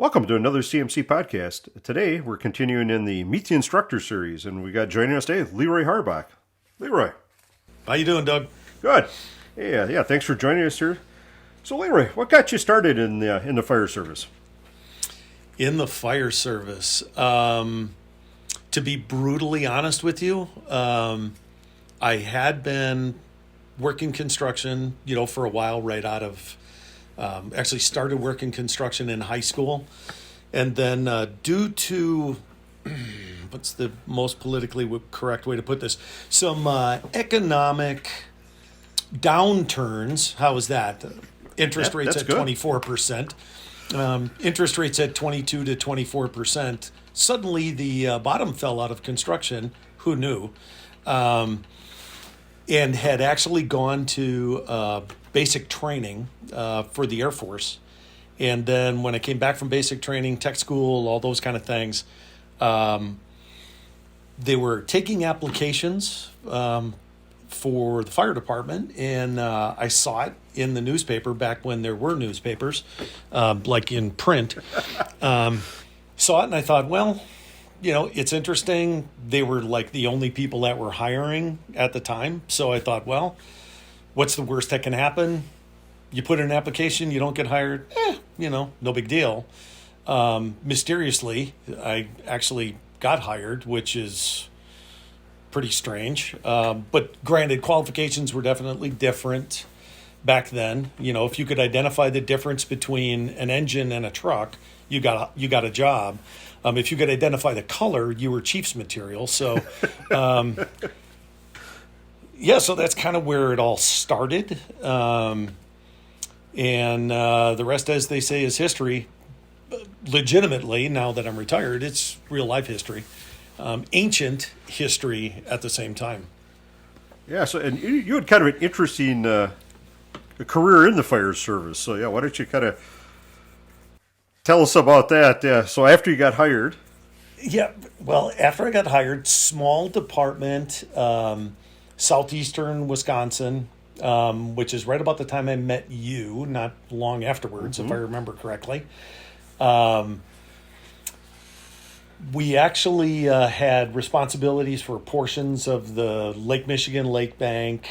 Welcome to another CMC podcast. Today, we're continuing in the Meet the Instructor series, and we got joining us today, LeRoy Harbach. LeRoy. How you doing, Doug? Good. Yeah, thanks for joining us here. So, LeRoy, what got you started in the fire service? In the fire service, to be brutally honest with you, I had been working construction, for a while right out of, actually started working construction in high school. And then due to, what's the most politically correct way to put this? Some economic downturns. How was that? Interest rates at 24%. Interest rates at 22 to 24%. Suddenly the bottom fell out of construction. Who knew? And had actually gone to basic training for the Air Force. And then when I came back from basic training, tech school, all those kind of things, they were taking applications for the fire department. And I saw it in the newspaper back when there were newspapers, like in print. Saw it and I thought, well, it's interesting. They were like the only people that were hiring at the time. So I thought, well, what's the worst that can happen? You put in an application, you don't get hired. No big deal. Mysteriously, I actually got hired, which is pretty strange. But granted, qualifications were definitely different back then. If you could identify the difference between an engine and a truck, you got a job. If you could identify the color, you were Chief's material. So, so that's kind of where it all started. And the rest, as they say, is history. Legitimately, now that I'm retired, it's real life history. Ancient history at the same time. Yeah, so and you had kind of an interesting career in the fire service. So, yeah, why don't you kind of tell us about that? Yeah. So after you got hired. Yeah. Well, after I got hired, small department, southeastern Wisconsin, which is right about the time I met you, not long afterwards, if I remember correctly. We actually had responsibilities for portions of the Lake Michigan Lake Bank,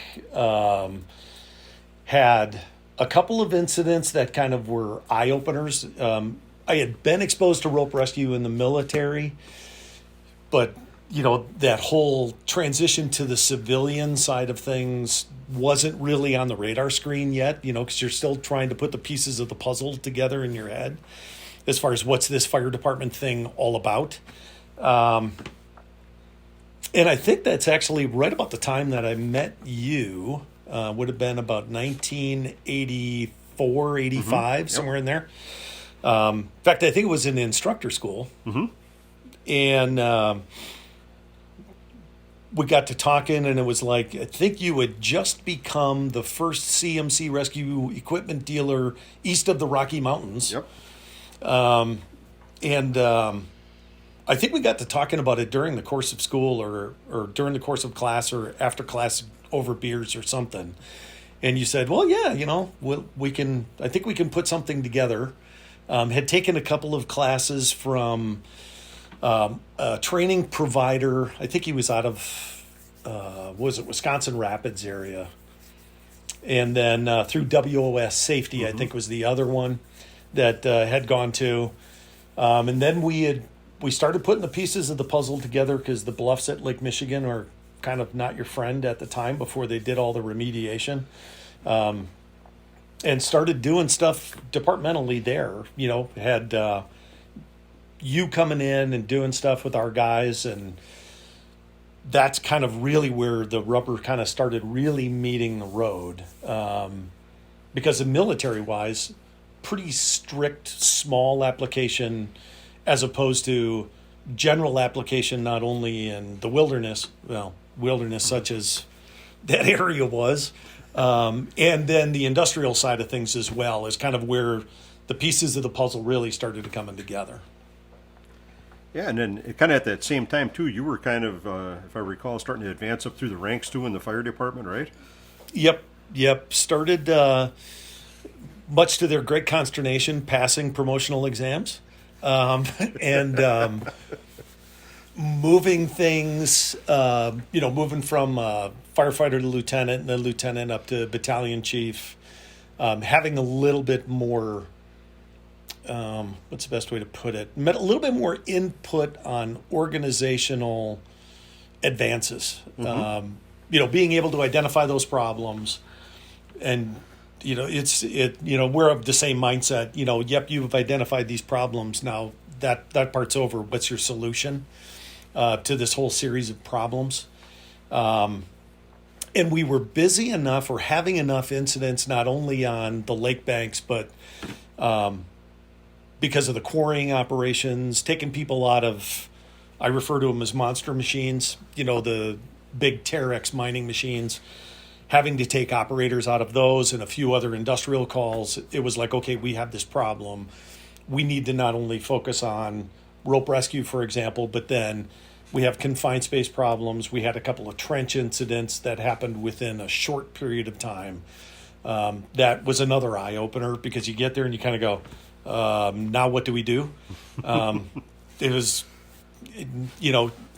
had a couple of incidents that kind of were eye-openers. I had been exposed to rope rescue in the military, but, that whole transition to the civilian side of things wasn't really on the radar screen yet, because you're still trying to put the pieces of the puzzle together in your head as far as what's this fire department thing all about. And I think that's actually right about the time that I met you. Would have been about 1984, 85, somewhere in there. In fact, I think it was in instructor school. And we got to talking, and it was like, I think you had just become the first CMC rescue equipment dealer east of the Rocky Mountains. Yep. I think we got to talking about it during the course of school or during the course of class or after class over beers or something. And you said, well, yeah, I think we can put something together. Had taken a couple of classes from a training provider. I think he was out of, Wisconsin Rapids area. And then through WOS Safety, I think was the other one that had gone to. And then we started putting the pieces of the puzzle together because the bluffs at Lake Michigan are kind of not your friend at the time before they did all the remediation. And started doing stuff departmentally there, had you coming in and doing stuff with our guys. And that's kind of really where the rubber kind of started really meeting the road. Because the military-wise, pretty strict, small application as opposed to general application, not only in the wilderness such as that area was, and then the industrial side of things as well is kind of where the pieces of the puzzle really started to come in together. Yeah, and then kind of at that same time, too, you were kind of, if I recall, starting to advance up through the ranks, too, in the fire department, right? Yep. Started, much to their great consternation, passing promotional exams. and moving things, moving from firefighter to lieutenant and then lieutenant up to battalion chief, having a little bit more, what's the best way to put it? A little bit more input on organizational advances. Being able to identify those problems, and we're of the same mindset. Yep, you've identified these problems. Now that part's over. What's your solution to this whole series of problems? And we were busy enough, or having enough incidents, not only on the lake banks, but because of the quarrying operations, taking people out of, I refer to them as monster machines, the big Terex mining machines, having to take operators out of those and a few other industrial calls. It was like, okay, we have this problem. We need to not only focus on rope rescue, for example, but then we have confined space problems. We had a couple of trench incidents that happened within a short period of time. That was another eye opener, because you get there and you kind of go, now what do we do? It was,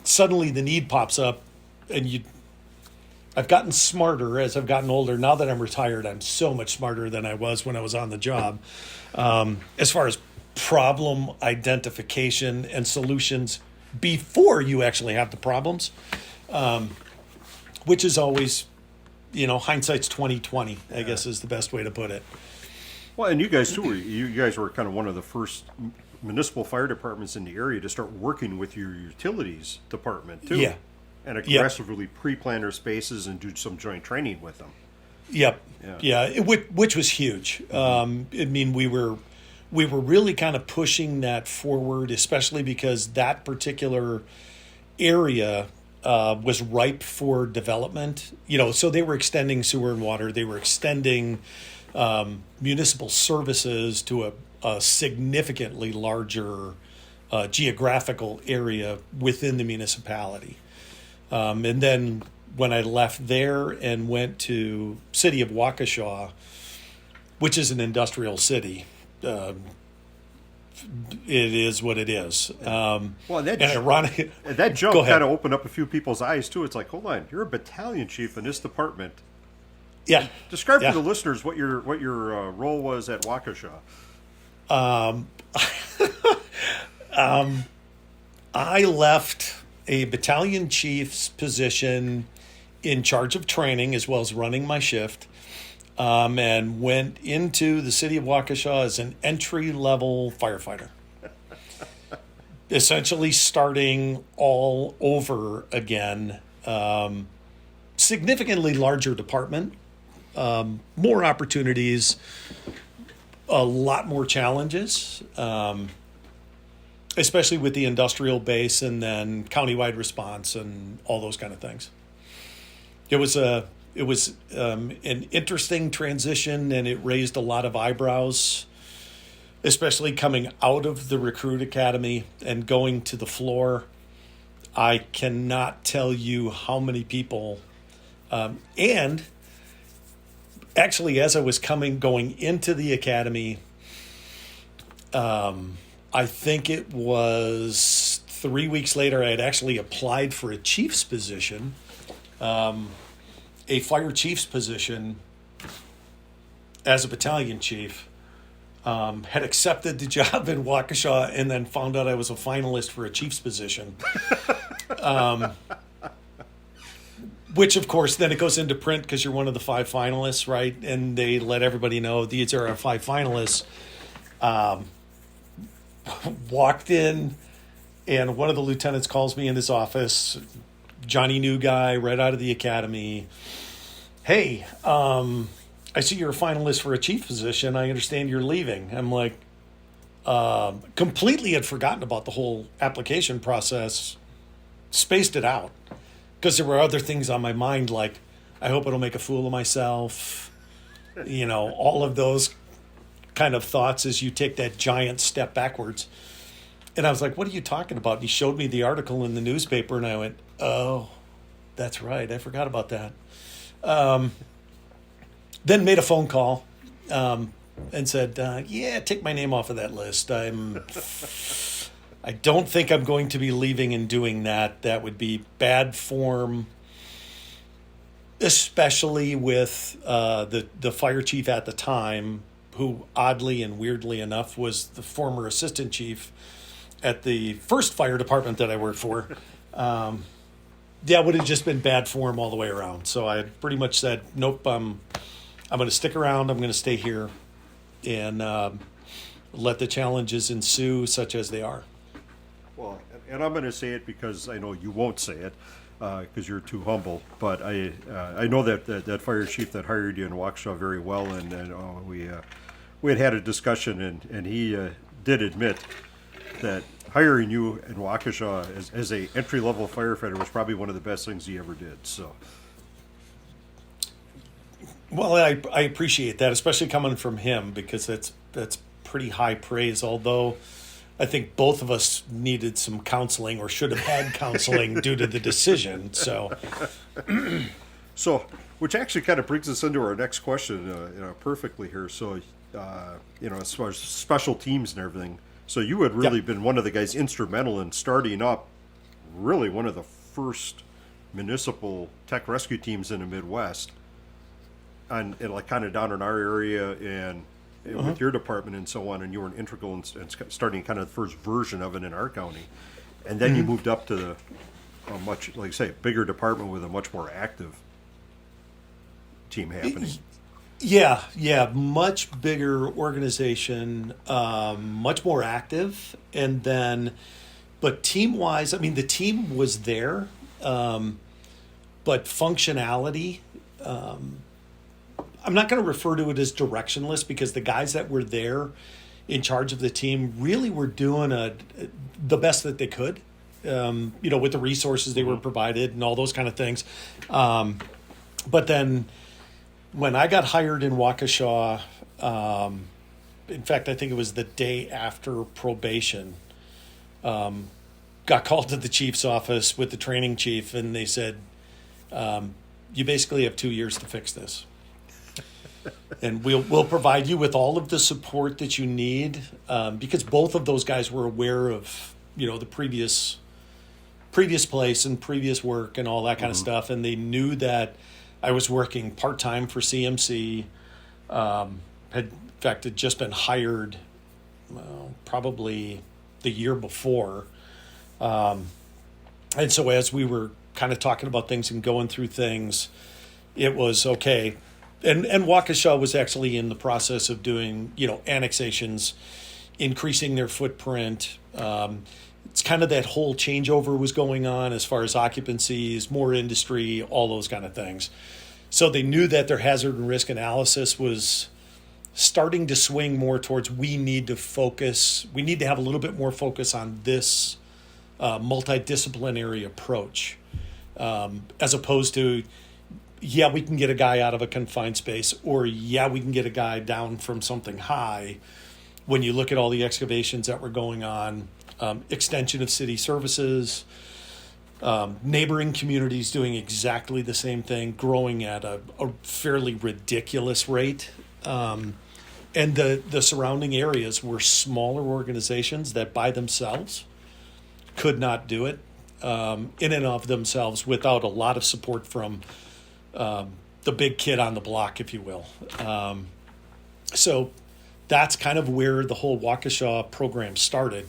suddenly the need pops up, and I've gotten smarter as I've gotten older. Now that I'm retired, I'm so much smarter than I was when I was on the job. As far as problem identification and solutions before you actually have the problems, which is always, hindsight's 20/20, I guess is the best way to put it. Well, and you guys too. You guys were kind of one of the first municipal fire departments in the area to start working with your utilities department too. Yeah. And aggressively pre-plan their spaces and do some joint training with them. Yep. Yeah. Which was huge. We were really kind of pushing that forward, especially because that particular area was ripe for development. So they were extending sewer and water. They were extending municipal services to a significantly larger geographical area within the municipality. And then when I left there and went to city of Waukesha, which is an industrial city, it is what it is. That jump kind of opened up a few people's eyes too. It's like, hold on, you're a battalion chief in this department. Yeah. Describe for the listeners what your role was at Waukesha. I left a battalion chief's position in charge of training as well as running my shift, and went into the city of Waukesha as an entry-level firefighter. Essentially starting all over again. Significantly larger department, more opportunities, a lot more challenges, especially with the industrial base and then countywide response and all those kind of things. It was an interesting transition, and it raised a lot of eyebrows, especially coming out of the recruit academy and going to the floor. I cannot tell you how many people, and actually as I was going into the academy, I think it was 3 weeks later, I had actually applied for a chief's position, a fire chief's position as a battalion chief. Had accepted the job in Waukesha and then found out I was a finalist for a chief's position. Which, of course, then it goes into print because you're one of the 5 finalists, right? And they let everybody know these are our 5 finalists. Walked in, and one of the lieutenants calls me in his office. Johnny new guy, right out of the academy. Hey, I see you're a finalist for a chief position. I understand you're leaving. I'm like, completely had forgotten about the whole application process, spaced it out, because there were other things on my mind, like, I hope I don't make a fool of myself. All of those kind of thoughts as you take that giant step backwards. And I was like, what are you talking about? And he showed me the article in the newspaper, and I went, oh, that's right. I forgot about that. Then made a phone call. and said, "Yeah, take my name off of that list. I don't think I'm going to be leaving and doing that. That would be bad form." Especially with the fire chief at the time, who oddly and weirdly enough was the former assistant chief at the first fire department that I worked for. Yeah, it would have just been bad form all the way around. So I pretty much said, nope, I'm going to stick around. I'm going to stay here and let the challenges ensue, such as they are. Well, and I'm going to say it because I know you won't say it, because you're too humble. But I know that fire chief that hired you in Waukesha very well, and we had a discussion, and he did admit that hiring you in Waukesha as a entry level firefighter was probably one of the best things he ever did. So. Well, I appreciate that, especially coming from him, because that's pretty high praise. Although I think both of us needed some counseling, or should have had counseling due to the decision. So, which actually kind of brings us into our next question, perfectly here. So, as far as special teams and everything, so you had really been one of the guys instrumental in starting up, really one of the first municipal tech rescue teams in the Midwest, and like kind of down in our area and with your department and so on, and you were an integral in starting kind of the first version of it in our county, and then you moved up to a much, like I say, bigger department with a much more active team happening. Yeah, much bigger organization, much more active, and then, but team-wise, I mean, the team was there, but functionality, I'm not going to refer to it as directionless, because the guys that were there in charge of the team really were doing the best that they could, with the resources they were provided and all those kind of things. But then when I got hired in Waukesha, in fact, I think it was the day after probation, got called to the chief's office with the training chief, and they said, you basically have 2 years to fix this. And we'll provide you with all of the support that you need, because both of those guys were aware of, the previous place and previous work and all that kind of stuff, and they knew that I was working part-time for CMC. Had just been hired probably the year before, and so as we were kind of talking about things and going through things, it was okay. And Waukesha was actually in the process of doing, annexations, increasing their footprint. It's kind of that whole changeover was going on as far as occupancies, more industry, all those kind of things. So they knew that their hazard and risk analysis was starting to swing more towards, we need to have a little bit more focus on this multidisciplinary approach, as opposed to, yeah, we can get a guy out of a confined space, or yeah, we can get a guy down from something high. When you look at all the excavations that were going on, extension of city services, neighboring communities doing exactly the same thing, growing at a fairly ridiculous rate. And the surrounding areas were smaller organizations that by themselves could not do it in and of themselves without a lot of support from the big kid on the block, if you will. So that's kind of where the whole Waukesha program started.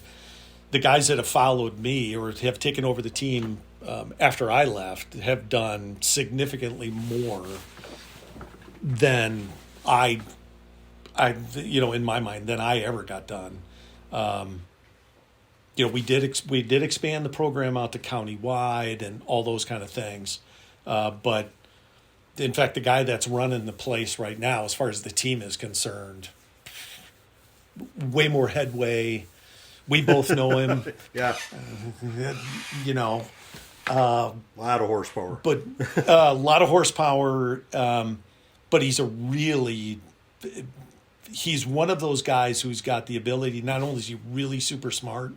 The guys that have followed me or have taken over the team after I left have done significantly more than I in my mind, than I ever got done. We did expand the program out to countywide and all those kind of things, but in fact, the guy that's running the place right now, as far as the team is concerned, way more headway. We both know him. Yeah. A lot of horsepower. But a lot of horsepower. But he's one of those guys who's got the ability, not only is he really super smart,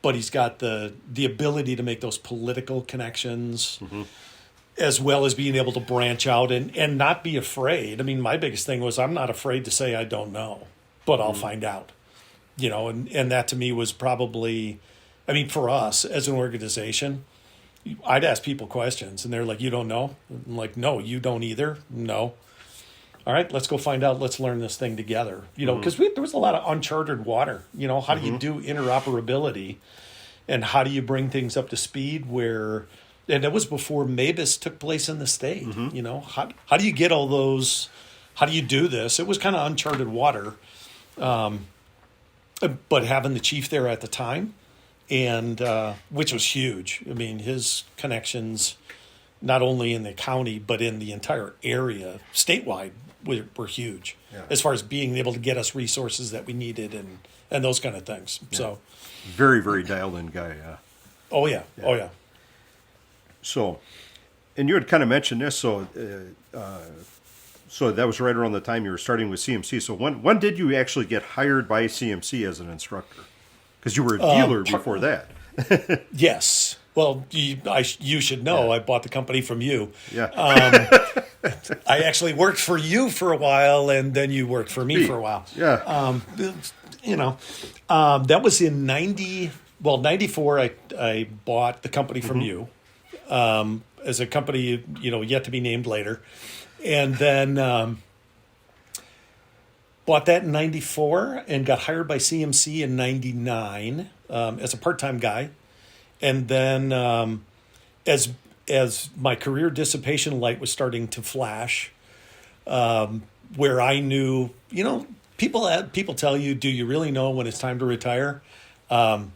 but he's got the ability to make those political connections. as well as being able to branch out and not be afraid. I mean, my biggest thing was I'm not afraid to say I don't know, but I'll find out. And that to me was probably, I mean, for us as an organization, I'd ask people questions and they're like, you don't know? I'm like, no, you don't either. No. All right, let's go find out. Let's learn this thing together. Because there was a lot of uncharted water. How do you do interoperability and how do you bring things up to speed and that was before MABUS took place in the state. How do you get all those, how do you do this? It was kind of uncharted water. But having the chief there at the time, and which was huge. I mean, his connections, not only in the county, but in the entire area, statewide, were huge as far as being able to get us resources that we needed and those kind of things. Yeah. So, very, very dialed in guy. Oh, yeah. Oh, yeah. So, and you had kind of mentioned this, so that was right around the time you were starting with CMC. So when did you actually get hired by CMC as an instructor? Because you were a dealer before that. Yes. Well, you should know. I bought the company from you. Yeah. I actually worked for you for a while, and then you worked for me for a while. Yeah. That was in 94. I bought the company from you as a company, yet to be named later. And then bought that in 94 and got hired by CMC in 99 as a part-time guy. And then as my career dissipation light was starting to flash, where I knew, people tell you, do you really know when it's time to retire? The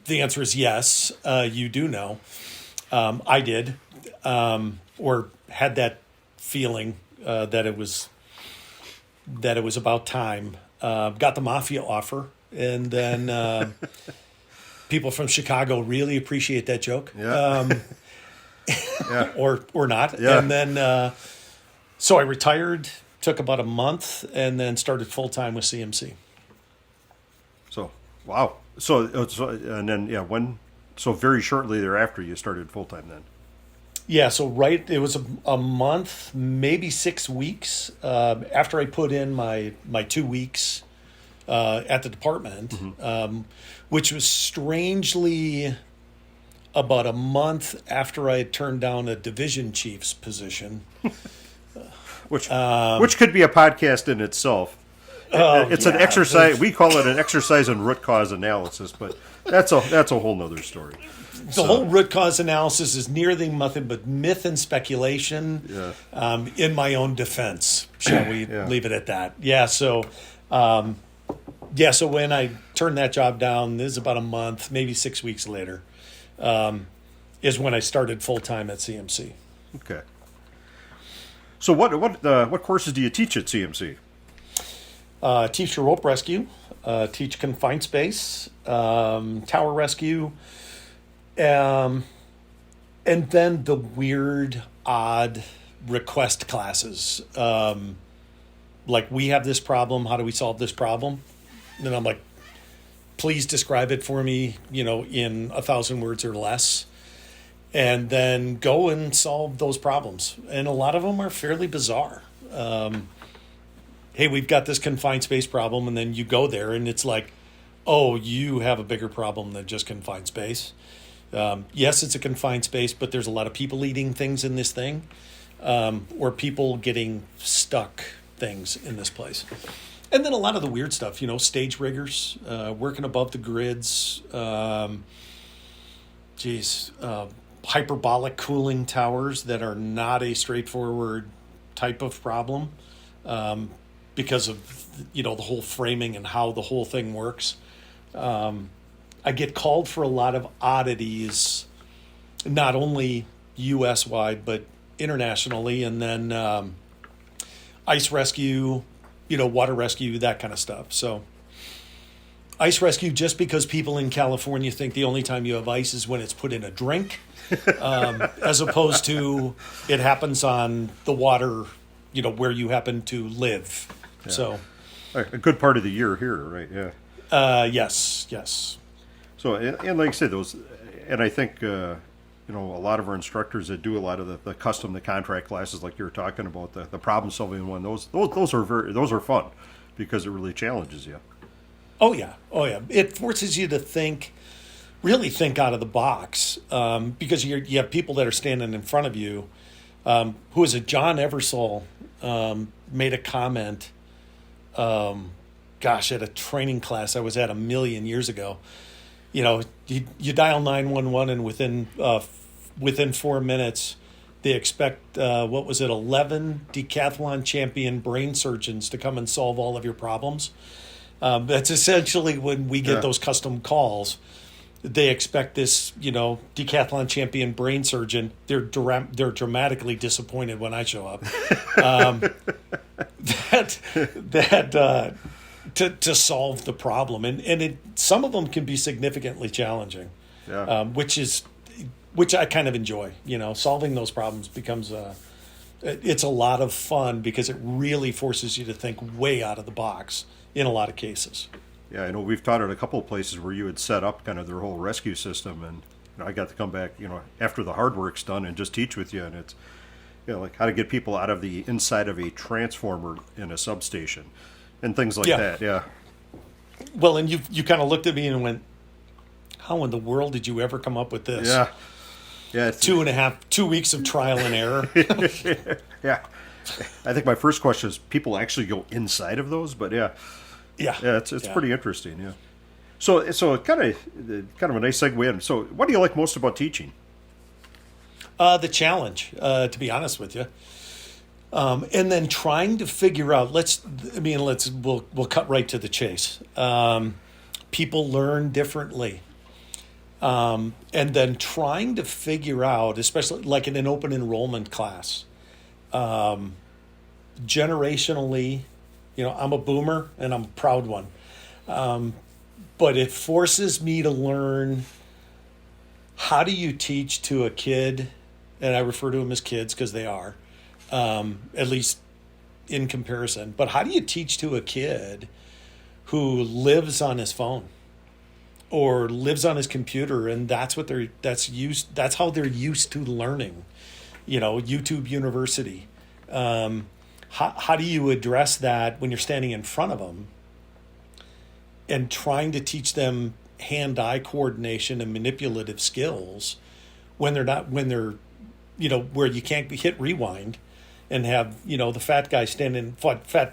answer is yes, you do know. I did, or had that feeling that it was about time. Got the mafia offer, and then people from Chicago really appreciate that joke. Yeah. Yeah. or not. Yeah. And then so I retired, took about a month, and then started full time with CMC. So wow. So and then so very shortly thereafter you started full time then. Yeah, so it was a month, maybe 6 weeks after I put in my 2 weeks at the department, which was strangely about a month after I had turned down a division chief's position. Which could be a podcast in itself. It's an exercise. We call it an exercise in root cause analysis, but that's a whole nother story. The whole root cause analysis is nothing but myth and speculation. Yeah. In my own defense, shall we leave it at that? Yeah. So, so when I turned that job down, this is about a month, maybe 6 weeks later, is when I started full time at CMC. Okay. So what courses do you teach at CMC? Teach rope rescue, teach confined space, tower rescue. And then the weird, odd request classes. Like, we have this problem. How do we solve this problem? And I'm like, please describe it for me, in 1,000 words or less. And then go and solve those problems. And a lot of them are fairly bizarre. Hey, we've got this confined space problem. And then you go there and it's like, oh, you have a bigger problem than just confined space. Yes, it's a confined space, but there's a lot of people eating things in this thing, or people getting stuck things in this place. And then a lot of the weird stuff, stage riggers, working above the grids, hyperbolic cooling towers that are not a straightforward type of problem, because of, the whole framing and how the whole thing works. I get called for a lot of oddities, not only U.S.-wide, but internationally, and then ice rescue, water rescue, that kind of stuff. So ice rescue, just because people in California think the only time you have ice is when it's put in a drink, as opposed to it happens on the water, where you happen to live. Yeah. So a good part of the year here, right? Yeah. Yes. So, and like I said, and I think, a lot of our instructors that do a lot of the custom, the contract classes like you were talking about, the problem solving one, those are fun because it really challenges you. Oh yeah. It forces you to really think out of the box, because you have people that are standing in front of you. Who is it? John Eversole made a comment. At a training class I was at 1,000,000 years ago. You dial 911 and within 4 minutes they expect 11 decathlon champion brain surgeons to come and solve all of your problems. That's essentially when we get those custom calls. They expect this, decathlon champion brain surgeon. They're dramatically disappointed when I show up. To solve the problem, and some of them can be significantly challenging, which I kind of enjoy. Solving those problems becomes it's a lot of fun because it really forces you to think way out of the box in a lot of cases. Yeah, I know we've taught at a couple of places where you had set up kind of their whole rescue system, and I got to come back, after the hard work's done and just teach with you, and it's, like how to get people out of the inside of a transformer in a substation, and things like that. Yeah. Well, and you kind of looked at me and went, "How in the world did you ever come up with this?" Yeah. Yeah. 2 weeks of trial and error. Yeah. I think my first question is, people actually go inside of those, but yeah. Yeah, it's pretty interesting. Yeah, so kind of a nice segue in. So, what do you like most about teaching? The challenge, to be honest with you, and then trying to figure out. We'll cut right to the chase. People learn differently, and then trying to figure out, especially like in an open enrollment class, generationally. I'm a boomer, and I'm a proud one. But it forces me to learn, how do you teach to a kid, and I refer to them as kids because they are, at least in comparison. But how do you teach to a kid who lives on his phone or lives on his computer, and that's how they're used to learning, YouTube University. How do you address that when you're standing in front of them and trying to teach them hand-eye coordination and manipulative skills when they're where you can't hit rewind and have, the fat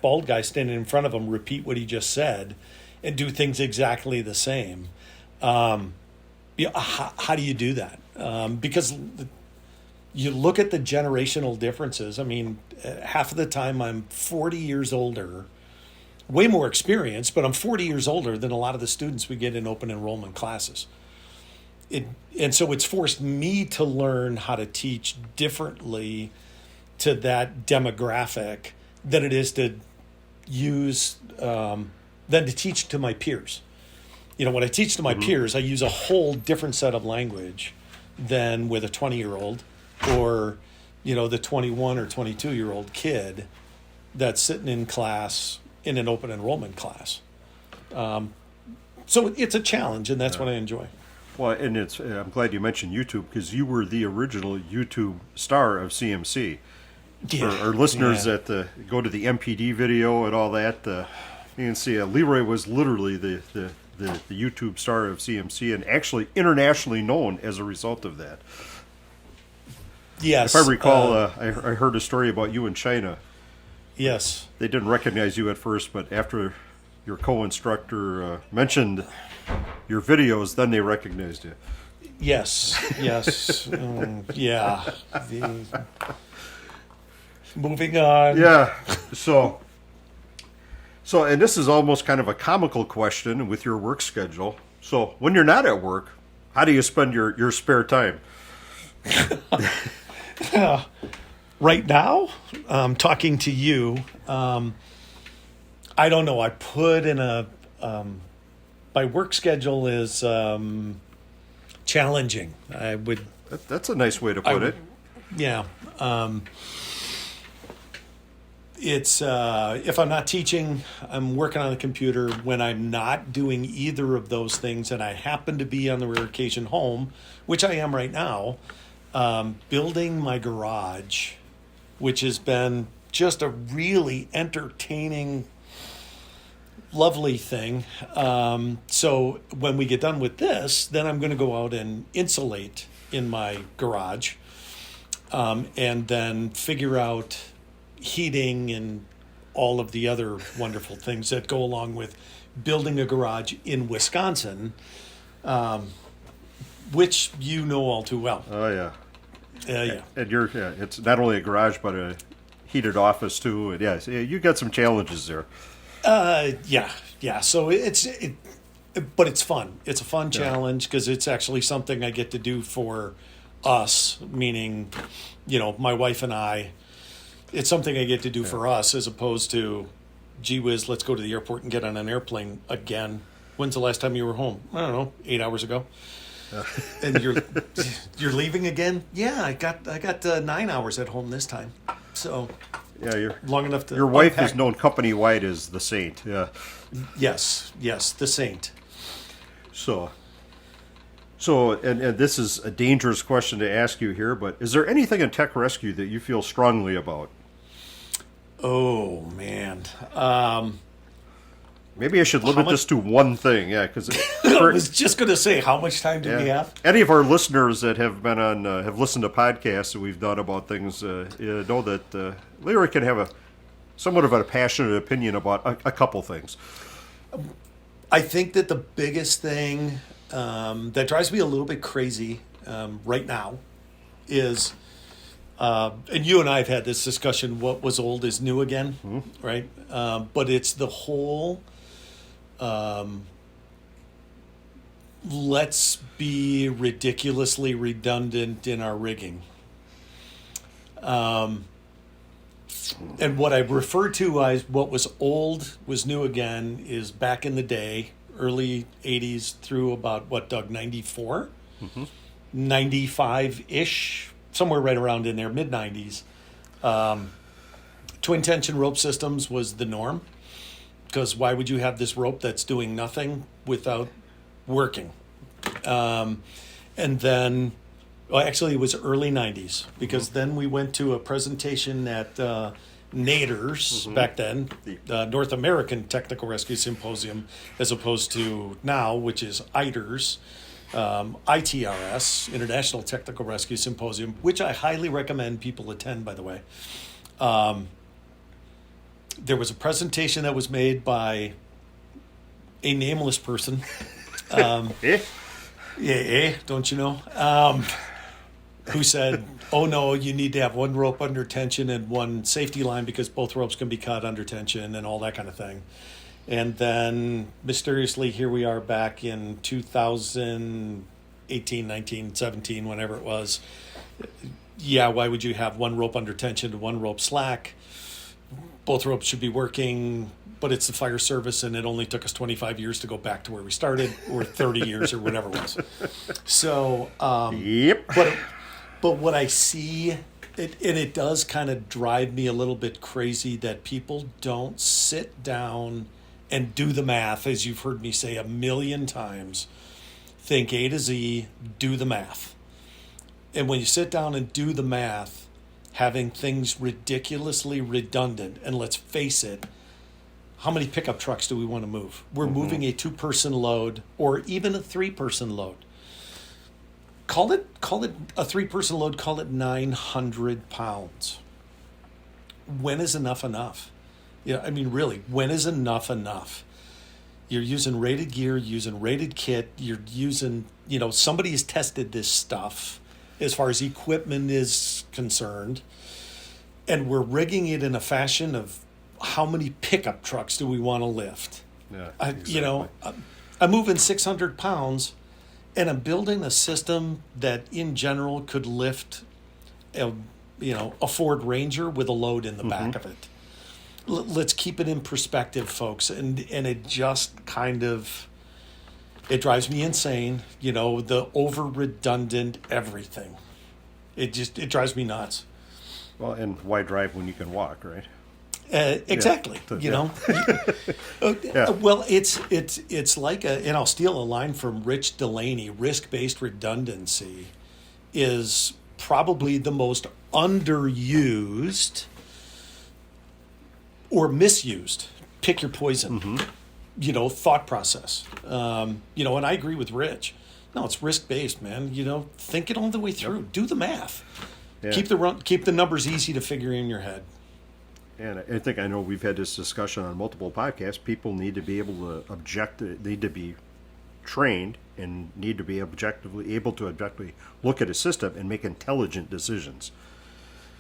bald guy standing in front of them repeat what he just said and do things exactly the same. How do you do that? Because you look at the generational differences. I mean, half of the time I'm 40 years older, way more experienced, but I'm 40 years older than a lot of the students we get in open enrollment classes. And so it's forced me to learn how to teach differently to that demographic than it is to use, than to teach to my peers. When I teach to my peers, I use a whole different set of language than with a 20-year-old. Or, the 21 or 22-year-old kid that's sitting in class in an open enrollment class. So it's a challenge, and that's what I enjoy. Well, and I'm glad you mentioned YouTube, because you were the original YouTube star of CMC. Yeah. For our listeners that go to the MPD video and all that, you can see LeRoy was literally the YouTube star of CMC, and actually internationally known as a result of that. Yes. If I recall, I heard a story about you in China. Yes. They didn't recognize you at first, but after your co-instructor mentioned your videos, then they recognized you. Yes. Yeah. Moving on. Yeah. So, and this is almost kind of a comical question with your work schedule. So, when you're not at work, how do you spend your spare time? Right now, talking to you, I don't know. I put in my work schedule is challenging. I would. That's a nice way to put it. Yeah. It's if I'm not teaching, I'm working on the computer. When I'm not doing either of those things, and I happen to be on the rare occasion home, which I am right now, building my garage, which has been just a really entertaining, lovely thing. So when we get done with this, then I'm going to go out and insulate in my garage, and then figure out heating and all of the other wonderful things that go along with building a garage in Wisconsin, which you know all too well. Oh yeah. Yeah. And it's not only a garage but a heated office too. And yeah, so you got some challenges there. Yeah. So but it's fun. It's a fun challenge because it's actually something I get to do for us, meaning, my wife and I. It's something I get to do for us as opposed to, gee whiz, let's go to the airport and get on an airplane again. When's the last time you were home? I don't know, 8 hours ago. And you're leaving again? Yeah, I got 9 hours at home this time. So Yeah, you're long enough to your wife unpack. is known company wide as the Saint. Yeah. Yes, the Saint. So, and this is a dangerous question to ask you here, but is there anything in tech rescue that you feel strongly about? Oh man. Maybe I should limit this to one thing. Yeah, because I was just going to say, how much time do we have? Any of our listeners that have been on, have listened to podcasts that we've done about things, know that LeRoy can have somewhat of a passionate opinion about a couple things. I think that the biggest thing that drives me a little bit crazy right now is, and you and I have had this discussion, what was old is new again, right? But it's the whole, let's be ridiculously redundant in our rigging. And what I refer to as what was old was new again is back in the day, early 80s through about, what, Doug, 94? 95-ish, somewhere right around in there, mid-90s. Twin tension rope systems was the norm, because why would you have this rope that's doing nothing without working? And then, well, actually, it was early 90s, because then we went to a presentation at NADERS back then, the North American Technical Rescue Symposium, as opposed to now, which is ITERS, ITRS, International Technical Rescue Symposium, which I highly recommend people attend, by the way. There was a presentation that was made by a nameless person. Don't you know? Who said, oh no, you need to have one rope under tension and one safety line because both ropes can be caught under tension and all that kind of thing. And then mysteriously, here we are back in 2018, 19, 17, whenever it was. Yeah, why would you have one rope under tension and one rope slack? Both ropes should be working, but it's the fire service, and it only took us 25 years to go back to where we started, or 30 years, or whatever it was. So, Yep. But what I see, it does kind of drive me a little bit crazy that people don't sit down and do the math, as you've heard me say a million times. Think A to Z, do the math. And when you sit down and do the math, having things ridiculously redundant, and let's face it, how many pickup trucks do we want to move? We're moving a 2-person load or even a 3-person load. Call it a 3-person load, call it 900 pounds. When is enough? Yeah, I mean, really, when is enough? You're using rated gear, using rated kit, you're using, somebody has tested this stuff as far as equipment is concerned, and we're rigging it in a fashion of how many pickup trucks do we want to lift? Yeah, exactly. I'm moving 600 pounds, and I'm building a system that in general could lift a Ford Ranger with a load in the back of it. Let's keep it in perspective, folks. And it just kind of, it drives me insane, the over redundant everything. It drives me nuts. Well, and why drive when you can walk, right? Exactly. You know. Well, it's like and I'll steal a line from Rich Delaney. Risk-based redundancy is probably the most underused or misused. Pick your poison. You know, thought process. You know, and I agree with Rich. No, it's risk-based, man. You know, think it all the way through. Do the math. Yeah. Keep the numbers easy to figure in your head. And I know we've had this discussion on multiple podcasts. People need to be able to need to be trained and need to be able to objectively look at a system and make intelligent decisions.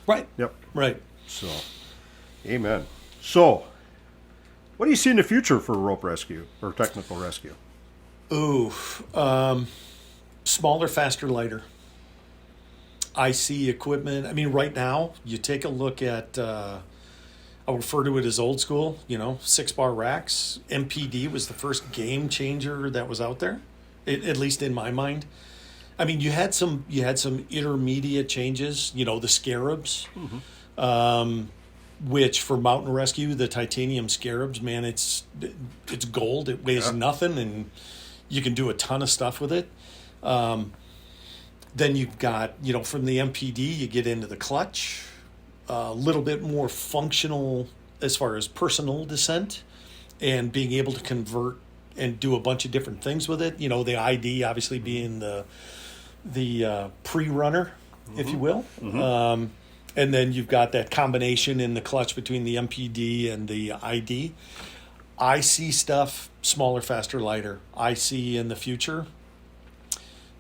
Right. Yep. Right. So, amen. So, what do you see in the future for rope rescue or technical rescue? Ooh, smaller, faster, lighter. I see equipment. I mean, right now, you take a look at, I'll refer to it as old school, you know, 6-bar racks. MPD was the first game changer that was out there, at least in my mind. I mean, you had some intermediate changes, you know, the Scarabs, which for mountain rescue, the titanium Scarabs, man, it's gold. It weighs nothing, and you can do a ton of stuff with it. Then you've got, you know, from the MPD, you get into the clutch, a little bit more functional as far as personal descent and being able to convert and do a bunch of different things with it. You know, the ID obviously being the pre-runner, if you will. And then you've got that combination in the clutch between the MPD and the ID. I see stuff smaller, faster, lighter. I see in the future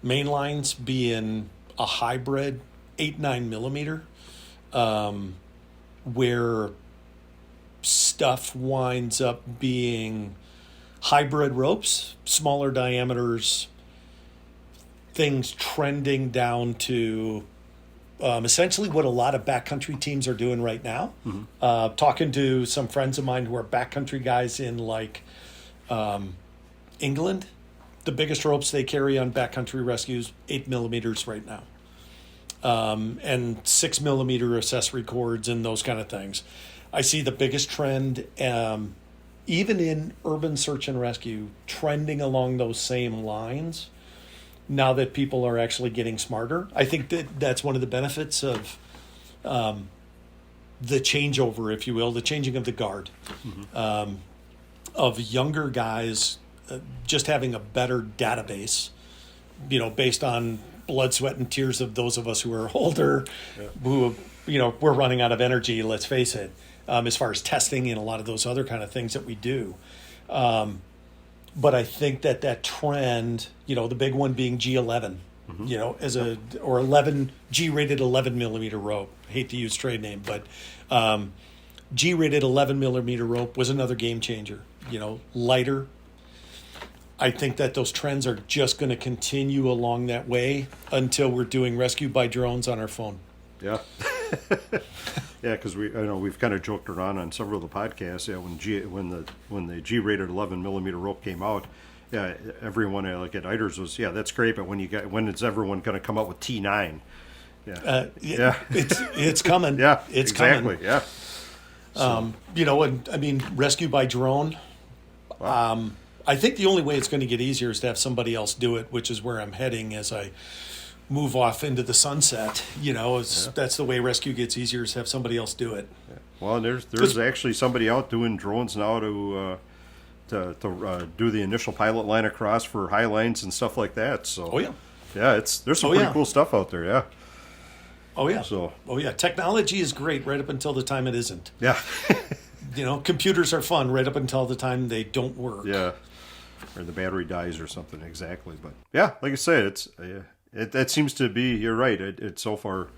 main lines being a hybrid 8-9 millimeter, where stuff winds up being hybrid ropes, smaller diameters, things trending down to essentially what a lot of backcountry teams are doing right now. Talking to some friends of mine who are backcountry guys in like England, the biggest ropes they carry on backcountry rescues, 8 millimeters right now. And 6 millimeter accessory cords and those kind of things. I see the biggest trend, even in urban search and rescue, trending along those same lines now that people are actually getting smarter. I think that's one of the benefits of the changeover, if you will, the changing of the guard, of younger guys just having a better database, you know, based on blood, sweat, and tears of those of us who are older, who, you know, we're running out of energy, let's face it, as far as testing and a lot of those other kind of things that we do. But I think that trend, you know, the big one being G11, you know, or 11, G-rated 11 millimeter rope. Hate to use trade name, but G-rated 11 millimeter rope was another game changer, you know, lighter. I think that those trends are just going to continue along that way until we're doing rescue by drones on our phone. Yeah. Yeah, because we've kind of joked around on several of the podcasts. Yeah, when the G-rated 11 millimeter rope came out, yeah, everyone like at Iders was, yeah, that's great. But when is everyone going to come up with T9? Yeah, it's coming. Yeah, it's exactly. Coming. Yeah. So. You know, and I mean, rescue by drone. Wow. I think the only way it's going to get easier is to have somebody else do it, which is where I'm heading as I move off into the sunset. You know, that's the way rescue gets easier, is have somebody else do it. Yeah. Well, and there's actually somebody out doing drones now to do the initial pilot line across for high lines and stuff like that. So yeah, there's some pretty cool stuff out there. Yeah. Oh yeah. Technology is great right up until the time it isn't. Yeah. You know, computers are fun right up until the time they don't work. Yeah. Or the battery dies or something. Exactly. But yeah, like I said, it seems to be, you're right. It's so far,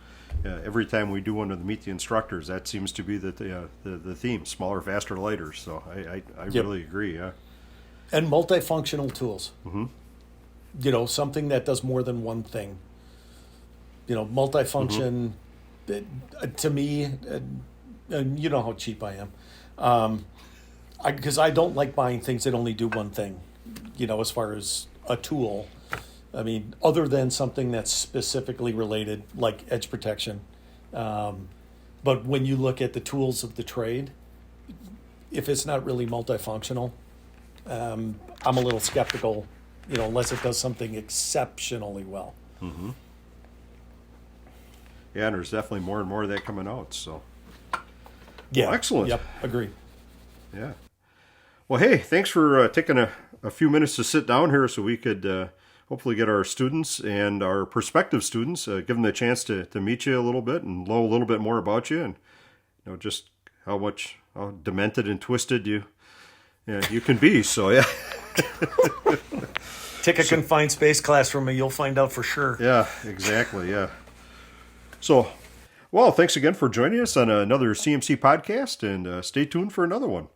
every time we do one of the Meet the Instructors, that seems to be the theme: smaller, faster, lighter. So I really agree. Yeah. And multifunctional tools. You know, something that does more than one thing. You know, multifunction. To me, and you know how cheap I am, because I don't like buying things that only do one thing. You know, as far as a tool. I mean, other than something that's specifically related, like edge protection. But when you look at the tools of the trade, if it's not really multifunctional, I'm a little skeptical, unless it does something exceptionally well. Yeah, and there's definitely more and more of that coming out. So, Yeah. well, excellent. Yep. Agree. Yeah. Well, hey, thanks for taking a few minutes to sit down here so we could hopefully get our students and our prospective students, give them the chance to meet you a little bit and know a little bit more about you, and just how demented and twisted you can be. So, yeah. Take a confined space class from me, you'll find out for sure. Yeah, exactly. Yeah. So, well, thanks again for joining us on another CMC podcast, and stay tuned for another one.